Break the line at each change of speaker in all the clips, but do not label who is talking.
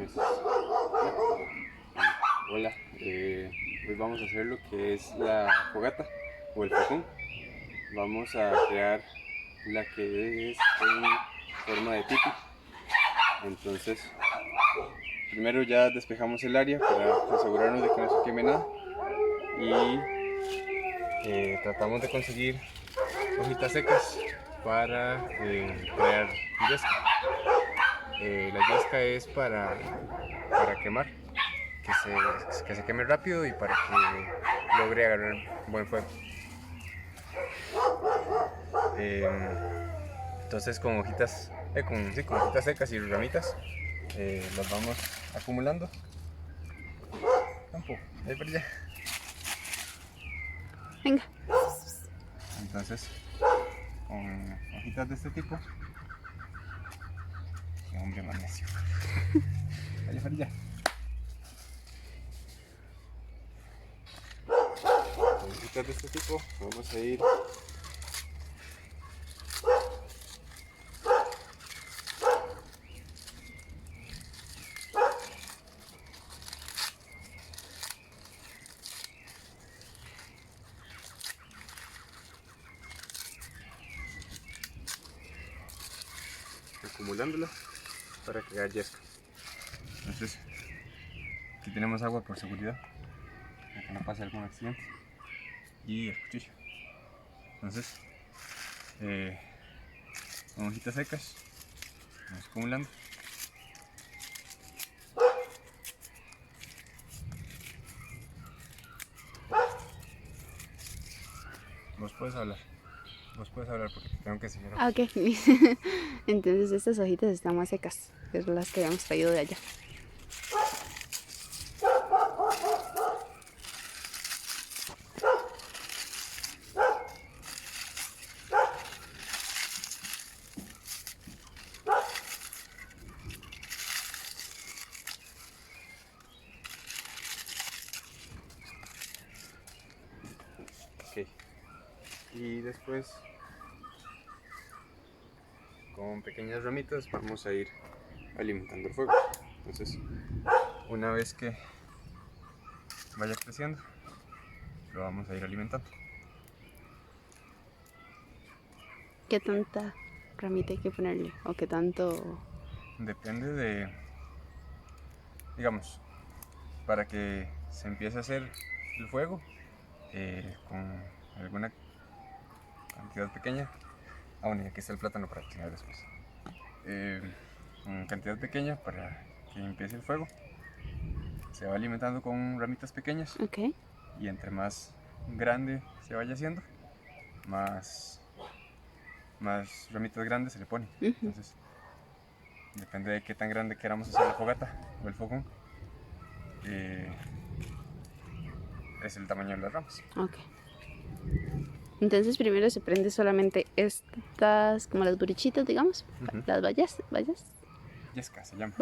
Entonces, hola, hoy vamos a hacer lo que es la fogata o el fogón. Vamos a crear la que es en forma de tipi. Entonces, primero ya despejamos el área para asegurarnos de que no se queme nada y tratamos de conseguir hojitas secas para crear yesca. La yesca es para quemar, que se queme rápido y para que logre agarrar buen fuego. Entonces con hojitas, con hojitas secas y ramitas las vamos acumulando. Campo, ahí para allá.
Venga.
Entonces con hojitas de este tipo. Qué hombre más necio. Allá para allá. Con hojitas de este tipo vamos a ir acumulándola para crear yesca. Entonces aquí tenemos agua por seguridad, para que no pase algún accidente, y el cuchillo. Entonces con hojitas secas vamos acumulando. Vos puedes hablar porque te tengo que enseñar.
Ah, ok. Entonces estas hojitas están más secas, que son las que habíamos traído de allá.
Ok. Y después con pequeñas ramitas vamos a ir alimentando el fuego. Entonces una vez que vaya creciendo lo vamos a ir alimentando.
¿Qué tanta ramita hay que ponerle? ¿O qué tanto?
Depende de, digamos, para que se empiece a hacer el fuego con alguna cantidad pequeña. Ah, bueno, y aquí está el plátano para cocinar después. Con cantidad pequeña para que empiece el fuego. Se va alimentando con ramitas pequeñas.
Ok.
Y entre más grande se vaya haciendo, más ramitas grandes se le ponen. Entonces, depende de qué tan grande queramos hacer la fogata o el fogón, es el tamaño de las ramas.
Ok. Entonces primero se prende solamente estas, como las burichitas, digamos, las vallas.
Yesca se llama.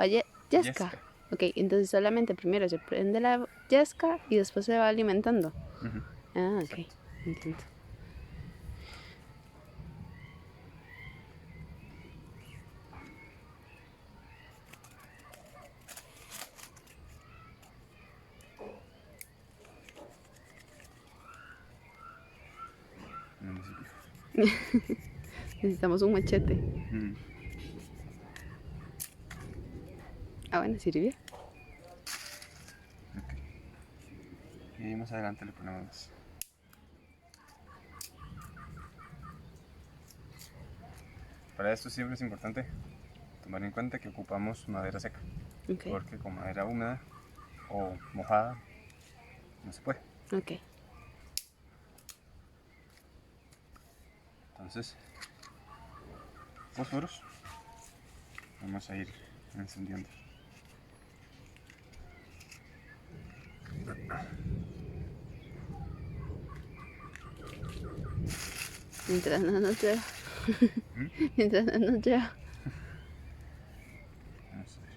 Yesca. Ok, entonces solamente primero se prende la yesca y después se va alimentando. Ah, ok,
Exacto.
entiendo. Necesitamos un machete. Ah, bueno, sirvió.
Ok. Y más adelante le ponemos más. Para esto siempre es importante tomar en cuenta que ocupamos madera seca.
Ok.
Porque con madera húmeda o mojada no se puede.
Ok.
Entonces, fósforos vamos a ir encendiendo.
Mientras no nos llueva. Mientras no nos llueva.
Vamos a ver.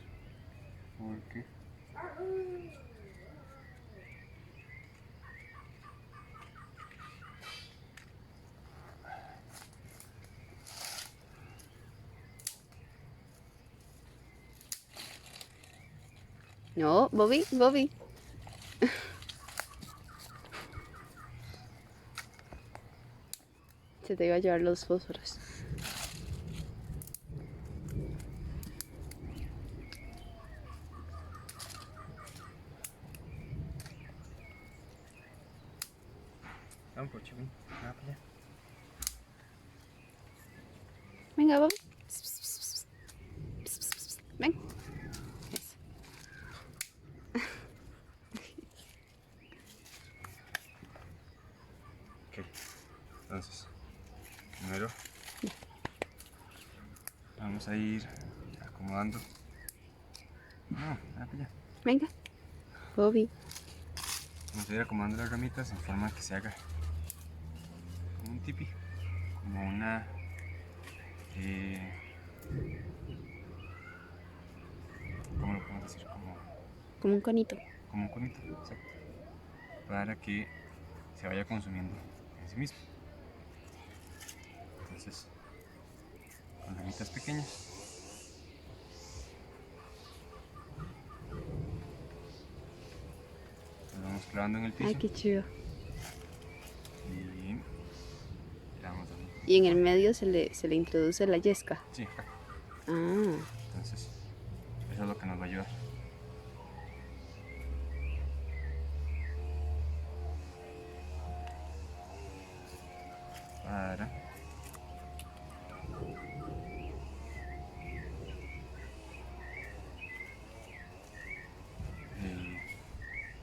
Porque
No, Bobby, Bobby. Se te iba a llevar los fósforos.
Vamos por chivín. Ah, para allá.
Venga, Bobby. Ven. Eso.
Ok. Entonces, primero vamos a ir acomodando. No, para allá.
Venga. Bobby.
Vamos a ir acomodando las ramitas en forma que se haga como un tipi, como una ¿cómo lo podemos decir?
Como un conito.
Como un conito, exacto, para que se vaya consumiendo en sí mismo. Entonces, con ramitas pequeñas lo vamos clavando en el piso.
Ay, qué chido.
Y le vamos dando.
Y en el medio se le introduce la yesca.
Sí, acá.
Ah.
Entonces, eso es lo que nos va a ayudar.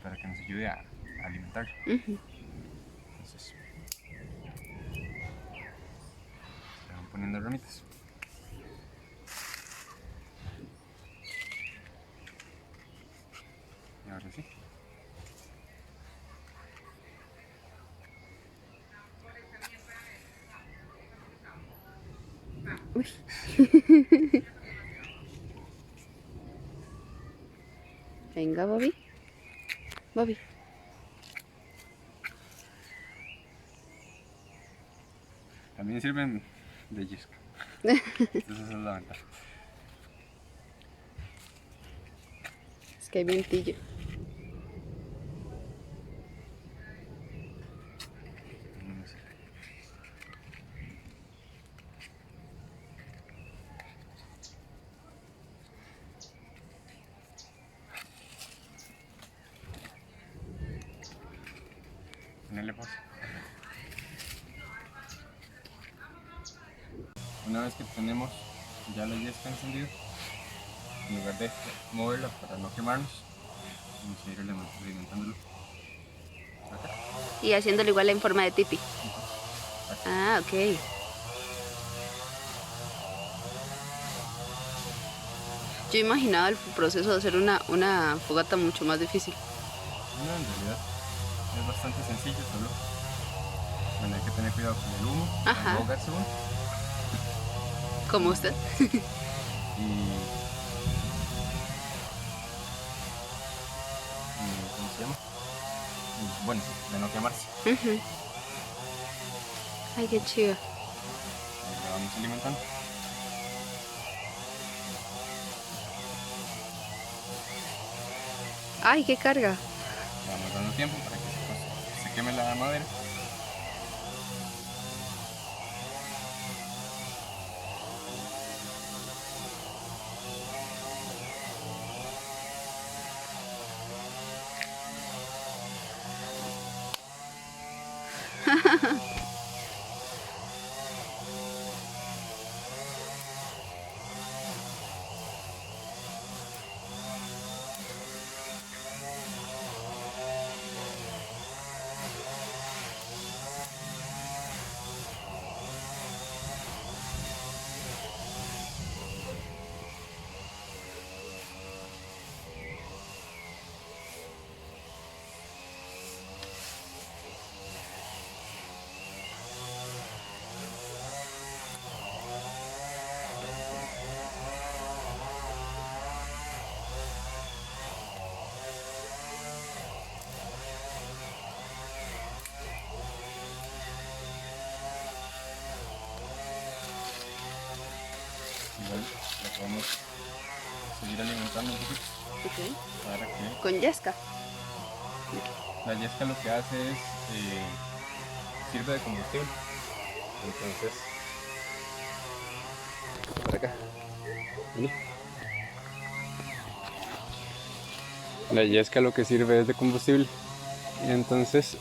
Para que nos ayude a alimentar. Entonces, se van poniendo ramitas. Y ahora sí.
Uy. Venga, Bobby. Bobby.
También sirven de yesca. Esa es la ventaja.
Es que hay vientillo.
No sé. Ponerle pausa. Una vez que tenemos ya la yesca encendida, en lugar de moverla para no quemarnos, vamos a ir alimentándolo. Acá.
Y haciéndolo igual en forma de tipi. Ah, ok. Yo imaginaba el proceso de hacer una fogata mucho más difícil.
No, en realidad es bastante sencillo, solo bueno, hay que tener cuidado con el humo, para
Ajá.
no ahogarse uno.
Como usted.
¿Cómo se llama? Y, bueno, de no quemarse.
Ay, qué chido.
Ahí la vamos alimentando.
Ay, qué carga.
Le vamos dando tiempo para que se queme la madera. Igual la podemos ir alimentando un poquito
Ok.
para que
Con yesca.
la yesca lo que hace es sirve de combustible. Entonces, por acá. Vení. La yesca lo que sirve es de combustible y entonces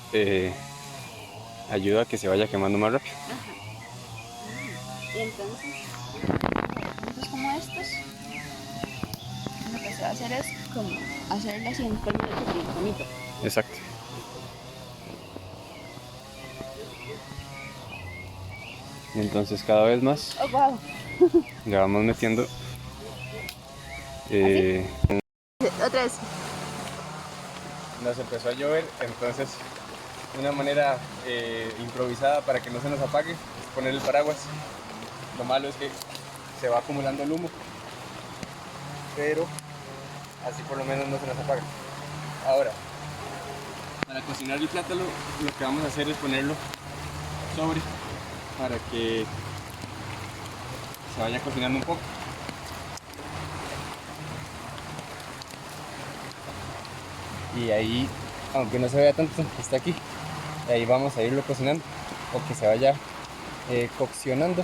ayuda a que se vaya quemando más rápido.
Y entonces, puntos como estos, lo que se va a hacer es como hacerle así en forma de cookie, bonito.
Exacto. Y entonces cada vez más
Oh, wow.
le vamos metiendo eh,
Otra vez.
nos empezó a llover, entonces una manera improvisada para que no se nos apague es poner el paraguas. Lo malo es que se va acumulando el humo, pero así por lo menos no se nos apaga. Ahora, para cocinar el plátano lo que vamos a hacer es ponerlo sobre para que se vaya cocinando un poco. Y ahí, aunque no se vea tanto, está aquí. Y ahí vamos a irlo cocinando o que se vaya coccionando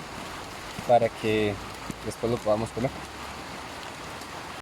para que después lo podamos comer.